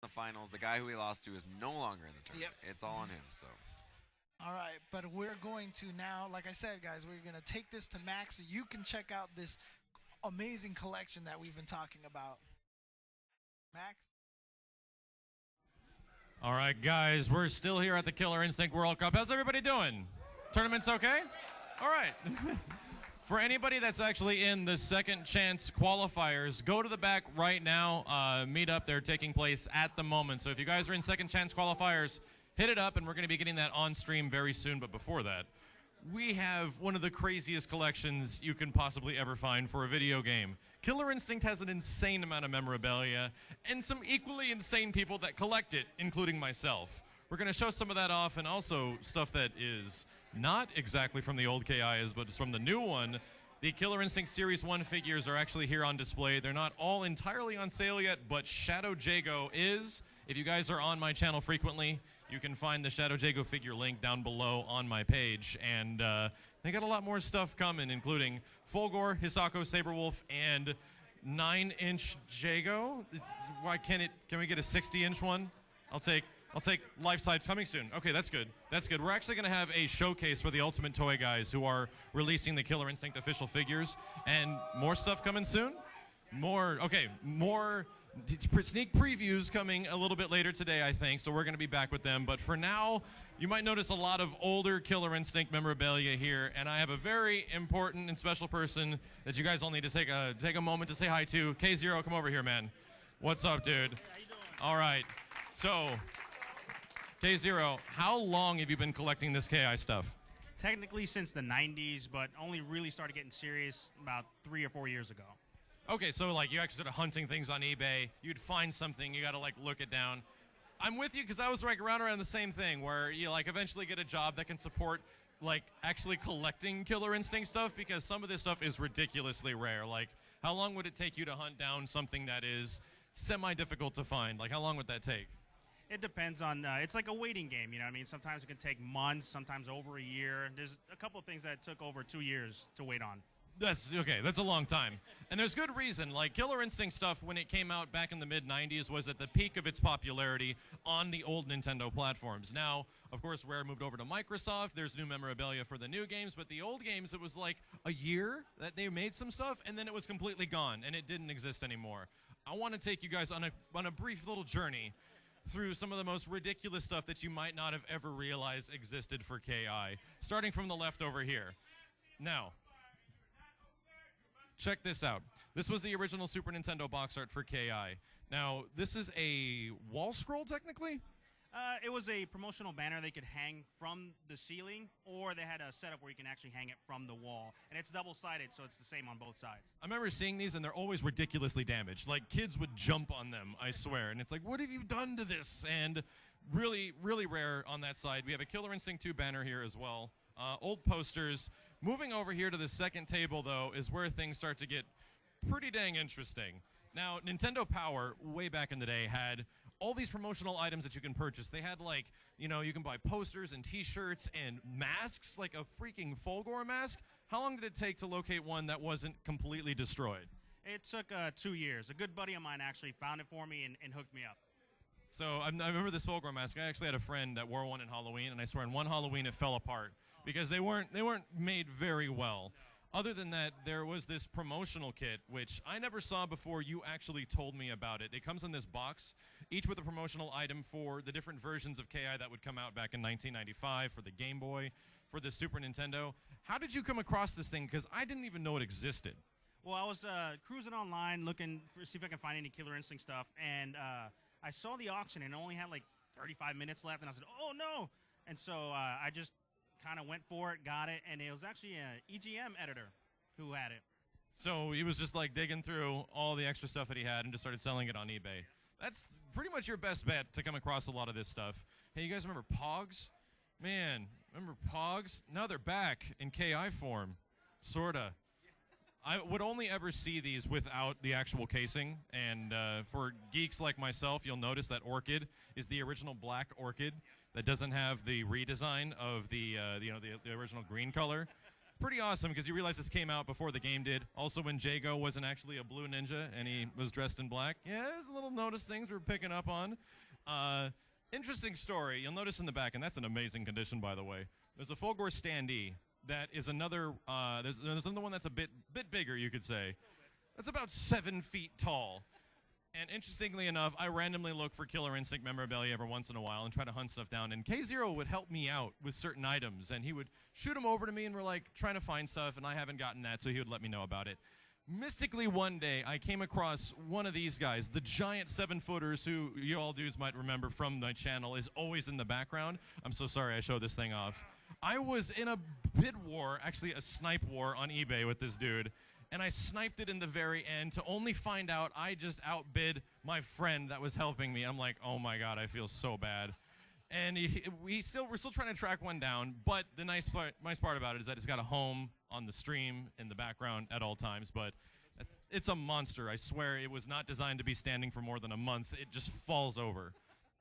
the finals. The guy who he lost to is no longer in the tournament. Yep. It's all on him. So. All right, but we're going to now, like I said, guys, we're going to take this to Max so you can check out this amazing collection that we've been talking about. Max? All right, guys, we're still here at the Killer Instinct World Cup. How's everybody doing? Tournament's okay? All right. For anybody that's actually in the second chance qualifiers, go to the back right now. Meet up. They're taking place at the moment. So if you guys are in second chance qualifiers, hit it up, and we're going to be getting that on stream very soon. But before that, we have one of the craziest collections you can possibly ever find for a video game. Killer Instinct has an insane amount of memorabilia and some equally insane people that collect it, including myself. We're going to show some of that off, and also stuff that is not exactly from the old KIs, but it's from the new one. The Killer Instinct Series 1 figures are actually here on display. They're not all entirely on sale yet, but Shadow Jago is. If you guys are on my channel frequently, you can find the Shadow Jago figure link down below on my page. And they got a lot more stuff coming, including Fulgor, Hisako, Saberwolf, and 9-inch Jago. Why can't it? Can we get a 60-inch one? I'll take life size coming soon. Okay, that's good. That's good. We're actually going to have a showcase for the Ultimate Toy guys who are releasing the Killer Instinct official figures, and more stuff coming soon. More sneak previews coming a little bit later today, I think, so we're going to be back with them. But for now, you might notice a lot of older Killer Instinct memorabilia here, and I have a very important and special person that you guys all need to take a moment to say hi to. K0, come over here, man. What's up, dude? Hey, how you doing? All right. So, K0, how long have you been collecting this KI stuff? Technically since the 90s, but only really started getting serious about 3 or 4 years ago. Okay, so like you actually started hunting things on eBay. You'd find something, you got to like look it down. I'm with you because I was like around the same thing where you like eventually get a job that can support like actually collecting Killer Instinct stuff, because some of this stuff is ridiculously rare. Like, how long would it take you to hunt down something that is semi-difficult to find? Like, how long would that take? It depends on, it's like a waiting game, you know what I mean? Sometimes it can take months, sometimes over a year. There's a couple of things that took over 2 years to wait on. That's okay. That's a long time. And there's good reason. Like, Killer Instinct stuff, when it came out back in the mid-90s, was at the peak of its popularity on the old Nintendo platforms. Now, of course, Rare moved over to Microsoft. There's new memorabilia for the new games, but the old games, it was like a year that they made some stuff, and then it was completely gone, and it didn't exist anymore. I want to take you guys on a brief little journey through some of the most ridiculous stuff that you might not have ever realized existed for KI, starting from the left over here. Now, check this out. This was the original Super Nintendo box art for KI. Now, this is a wall scroll, technically? It was a promotional banner they could hang from the ceiling, or they had a setup where you can actually hang it from the wall. And it's double-sided, so it's the same on both sides. I remember seeing these, and they're always ridiculously damaged. Like, kids would jump on them, I swear. And it's like, what have you done to this? And really, really rare on that side. We have a Killer Instinct 2 banner here as well. Old posters. Moving over here to the second table, though, is where things start to get pretty dang interesting. Now, Nintendo Power, way back in the day, had all these promotional items that you can purchase. They had, like, you know, you can buy posters and T-shirts and masks, like a freaking Fulgor mask. How long did it take to locate one that wasn't completely destroyed? It took 2 years. A good buddy of mine actually found it for me and hooked me up. So I remember this Fulgor mask. I actually had a friend that wore one in Halloween, and I swear in one Halloween it fell apart because they weren't made very well. Other than that, there was this promotional kit, which I never saw before you actually told me about it. It comes in this box, each with a promotional item for the different versions of KI that would come out back in 1995 for the Game Boy, for the Super Nintendo. How did you come across this thing? Because I didn't even know it existed. Well, I was cruising online looking to see if I can find any Killer Instinct stuff, and I saw the auction and it only had like 35 minutes left, and I said, oh no! And so I just kind of went for it, got it, and it was actually an EGM editor who had it. So he was just like digging through all the extra stuff that he had and just started selling it on eBay. That's pretty much your best bet to come across a lot of this stuff. Hey, you guys remember Pogs? Man, remember Pogs? Now they're back in KI form, sorta. I would only ever see these without the actual casing, and for geeks like myself, you'll notice that Orchid is the original black Orchid that doesn't have the redesign of the original green color. pretty awesome because you realize this came out before the game did. Also, when Jago wasn't actually a blue ninja and he was dressed in black. Yeah, there's a little notice things we're picking up on. Interesting story. You'll notice in the back, and that's an amazing condition, by the way. There's a Fulgore standee that is another. There's another one that's a bit bigger, you could say. That's about 7 feet tall. And interestingly enough, I randomly look for Killer Instinct memorabilia every once in a while and try to hunt stuff down. And K0 would help me out with certain items, and he would shoot them over to me, and we're like trying to find stuff, and I haven't gotten that, so he would let me know about it. Mystically, one day, I came across one of these guys, the giant 7-footers, who you all dudes might remember from my channel, is always in the background. I'm so sorry I showed this thing off. I was in a bid war, actually a snipe war on eBay with this dude, and I sniped it in the very end to only find out I just outbid my friend that was helping me. I'm like, oh my God, I feel so bad. And we're still trying to track one down, but the nice part about it is that it's got a home on the stream in the background at all times, but it's a monster. I swear it was not designed to be standing for more than a month. It just falls over.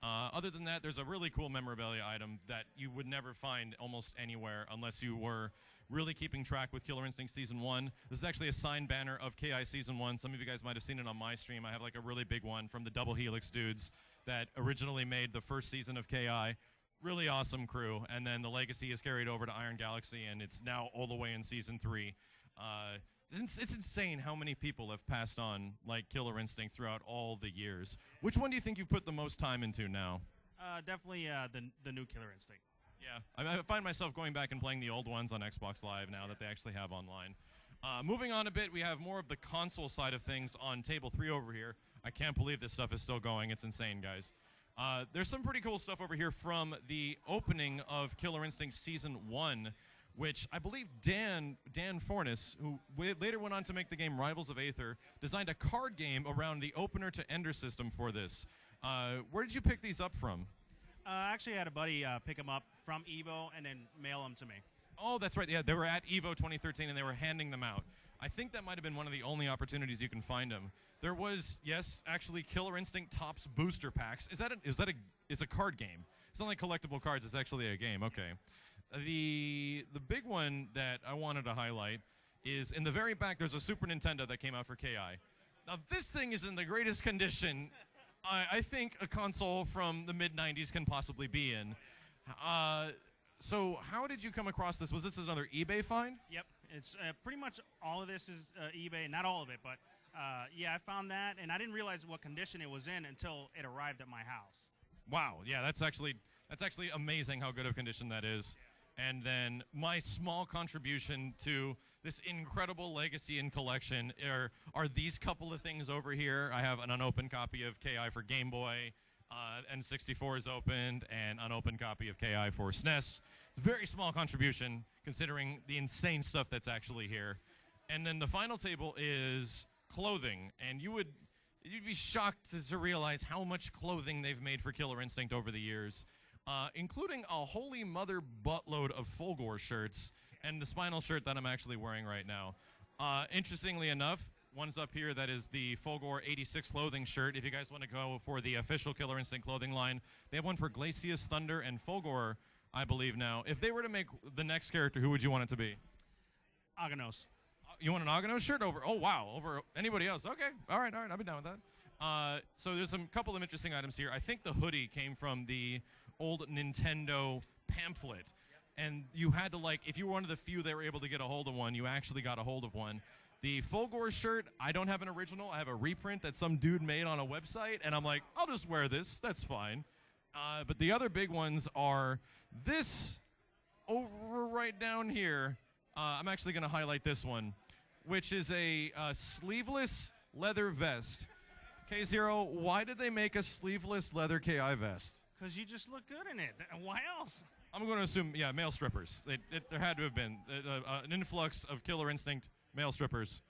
Other than that, there's a really cool memorabilia item that you would never find almost anywhere unless you were really keeping track with Killer Instinct Season 1. This is actually a signed banner of KI Season 1. Some of you guys might have seen it on my stream. I have like a really big one from the Double Helix dudes that originally made the first season of KI. Really awesome crew. And then the legacy is carried over to Iron Galaxy, and it's now all the way in Season 3. It's insane how many people have passed on like Killer Instinct throughout all the years. Which one do you think you've put the most time into now? Definitely the new Killer Instinct. Yeah, I find myself going back and playing the old ones on Xbox Live now that they actually have online. Moving on a bit, we have more of the console side of things on Table 3 over here. I can't believe this stuff is still going. It's insane, guys. There's some pretty cool stuff over here from the opening of Killer Instinct Season 1, which I believe Dan Fornes, who later went on to make the game Rivals of Aether, designed a card game around the opener to ender system for this. Where did you pick these up from? Actually, I had a buddy pick them up from Evo and then mail them to me. Oh, that's right. Yeah, they were at Evo 2013, and they were handing them out. I think that might have been one of the only opportunities you can find them. There was, yes, actually Killer Instinct Topps booster packs. It's a card game. It's not like collectible cards. It's actually a game. Okay. The big one that I wanted to highlight is in the very back. There's a Super Nintendo that came out for KI. Now this thing is in the greatest condition I think a console from the mid-90s can possibly be in. So how did you come across this? Was this another eBay find? Yep. It's pretty much all of this is eBay. Not all of it, but yeah, I found that, and I didn't realize what condition it was in until it arrived at my house. Wow. Yeah, that's actually amazing how good of condition that is. And then my small contribution to this incredible legacy and collection are these couple of things over here. I have an unopened copy of KI for Game Boy, N64 is opened, and unopened copy of KI for SNES. It's a very small contribution considering the insane stuff that's actually here. And then the final table is clothing, and you'd be shocked to realize how much clothing they've made for Killer Instinct over the years. Including a holy mother buttload of Fulgore shirts and the Spinal shirt that I'm actually wearing right now. Interestingly enough, one's up here that is the Fulgore 86 clothing shirt. If you guys want to go for the official Killer Instinct clothing line, they have one for Glacius, Thunder, and Fulgore, I believe now. If they were to make the next character, who would you want it to be? Aganos. You want an Aganos shirt over? Oh, wow. Over anybody else? Okay. All right. I'll be down with that. So there's a couple of interesting items here. I think the hoodie came from the old Nintendo pamphlet, and you had to, like, if you were one of the few that were able to get a hold of one, you actually got a hold of one. The Fulgore shirt, I don't have an original. I have a reprint that some dude made on a website, and I'm like, I'll just wear this. That's fine. But the other big ones are this over right down here. I'm actually going to highlight this one, which is a sleeveless leather vest. K0, why did they make a sleeveless leather KI vest? Because you just look good in it. Why else? I'm going to assume, yeah, male strippers. There had to have been an influx of Killer Instinct male strippers.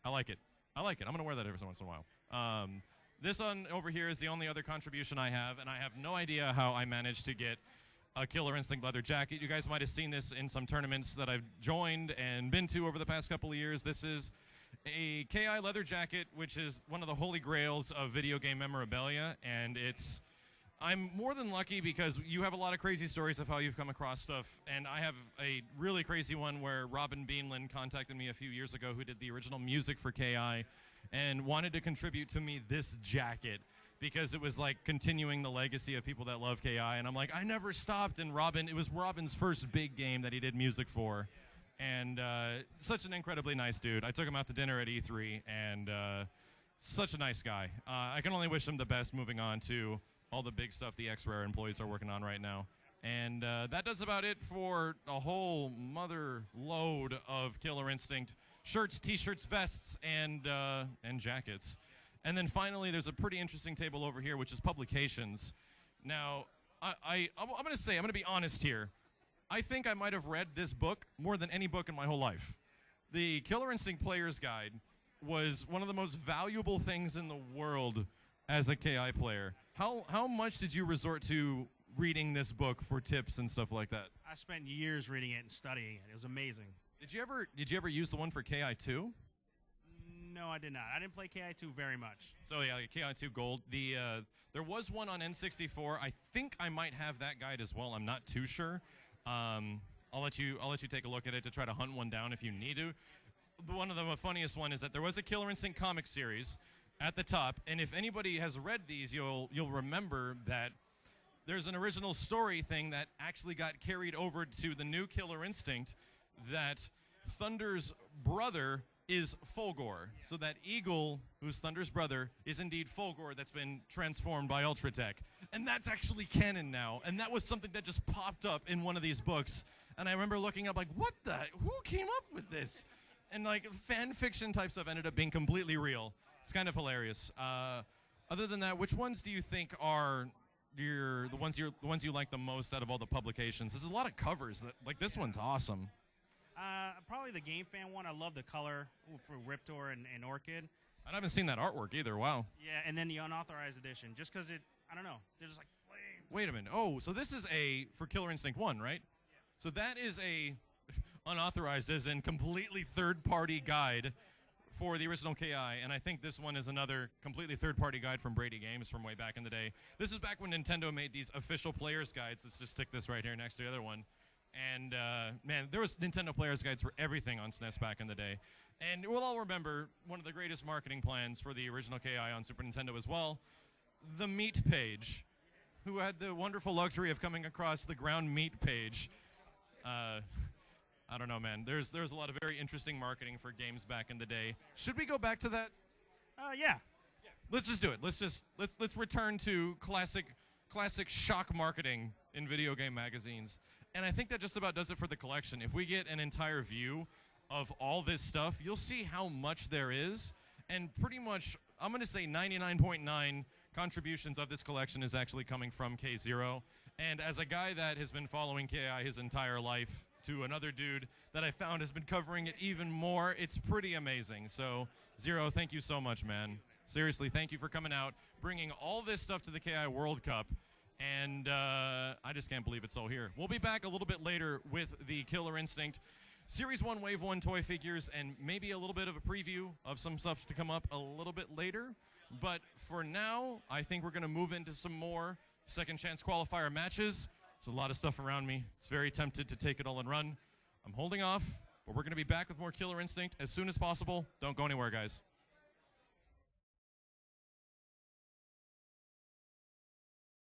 I like it. I'm going to wear that every once in a while. This one over here is the only other contribution I have, and I have no idea how I managed to get a Killer Instinct leather jacket. You guys might have seen this in some tournaments that I've joined and been to over the past couple of years. This is a KI leather jacket, which is one of the holy grails of video game memorabilia, and it's I'm more than lucky because you have a lot of crazy stories of how you've come across stuff, and I have a really crazy one where Robin Beanland contacted me a few years ago, who did the original music for KI, and wanted to contribute to me this jacket because it was like continuing the legacy of people that love KI, and I'm like, I never stopped, and it was Robin's first big game that he did music for, and such an incredibly nice dude. I took him out to dinner at E3, and such a nice guy. I can only wish him the best moving on to all the big stuff the X-Rare employees are working on right now. And that does about it for a whole mother load of Killer Instinct shirts, T-shirts, vests, and jackets. And then finally, there's a pretty interesting table over here, which is publications. Now, I'm going to be honest here. I think I might have read this book more than any book in my whole life. The Killer Instinct Player's Guide was one of the most valuable things in the world as a KI player. How much did you resort to reading this book for tips and stuff like that? I spent years reading it and studying it. It was amazing. Did you ever use the one for KI2? No, I did not. I didn't play KI2 very much. So yeah, KI2 Gold. There was one on N64. I think I might have that guide as well. I'm not too sure. I'll let you take a look at it to try to hunt one down if you need to. One of the funniest one is that there was a Killer Instinct comic series at the top, and if anybody has read these, you'll remember that there's an original story thing that actually got carried over to the new Killer Instinct, that Thunder's brother is Fulgore. So that Eagle, who's Thunder's brother, is indeed Fulgore that's been transformed by Ultratech. And that's actually canon now. And that was something that just popped up in one of these books. And I remember looking up like, who came up with this? And like fan fiction type stuff ended up being completely real. It's kind of hilarious. Other than that, which ones do you think are the ones you like the most out of all the publications? There's a lot of covers. Like this one's awesome. Probably the Game Fan one. I love the color for Riptor and Orchid. I haven't seen that artwork either. Wow. Yeah, and then the unauthorized edition, just because I don't know, they're just like flames. Wait a minute. Oh, so this is for Killer Instinct 1, right? Yeah. So that is a unauthorized, as in completely third-party guide for the original KI, and I think this one is another completely third-party guide from Brady Games from way back in the day. This is back when Nintendo made these official players guides. Let's just stick this right here next to the other one. And, man, there was Nintendo players guides for everything on SNES back in the day. And we'll all remember one of the greatest marketing plans for the original KI on Super Nintendo as well, the Meat page, who had the wonderful luxury of coming across the Ground Meat page. I don't know, man. There's a lot of very interesting marketing for games back in the day. Should we go back to that? Yeah. Let's just do it. Let's return to classic shock marketing in video game magazines. And I think that just about does it for the collection. If we get an entire view of all this stuff, you'll see how much there is. And pretty much, I'm going to say 99.9 contributions of this collection is actually coming from K0. And as a guy that has been following KI his entire life, to another dude that I found has been covering it even more, it's pretty amazing. So, Zero, thank you so much, man. Seriously, thank you for coming out, bringing all this stuff to the KI World Cup. And I just can't believe it's all here. We'll be back a little bit later with the Killer Instinct Series 1 Wave 1 toy figures and maybe a little bit of a preview of some stuff to come up a little bit later. But for now, I think we're going to move into some more second chance qualifier matches. There's a lot of stuff around me. It's very tempted to take it all and run. I'm holding off, but we're going to be back with more Killer Instinct as soon as possible. Don't go anywhere, guys.